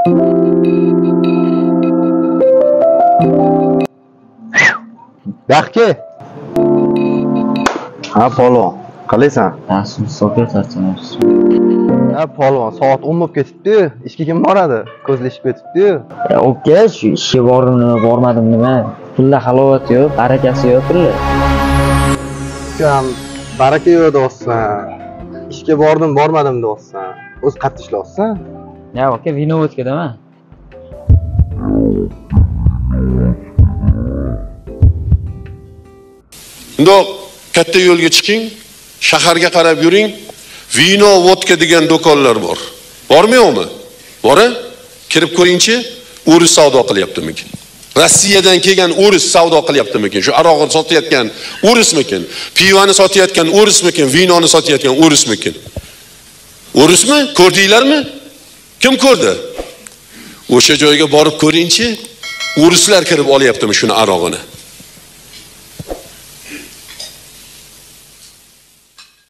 Yaxshi. Ha, polvon. Qalaysan? Yaxshi, so'kib charchamaysiz. Ha, polvon, soat 10 bo'lib ketibdi. Ishga kim boradi? Ko'zlashib ketibdi. Oka, shu ishga bordimmi, bormadim nima? Pulla halovat yo'q, barakasi yo'q pulla. Ukam, baraka yo'q deyapsan. Ishga bordim, bormadim deyapsan. O'z qattiq ishlayapsan. Ya, oka, vinovodkadama. Undoq katta yo'lga chiqing, shaharga qarab yuring. Vino, vodka degan do'konlar bor. Bormi yo'qmi? Bora? Kirib ko'ringchi, o'ris savdo qilyaptimikin? Rossiyadan kelgan o'ris savdo qilyaptimikin? Shu aroqni sotayotgan o'rismikin? Pivani sotayotgan o'rismikin? Vinoni sotayotgan o'rismikin? O'rismi? Ko'rdinglarmi? Kim ko'rdi? O'sha joyga borib ko'ringchi, o'rislar kirib olyaptimi shuni arog'ini?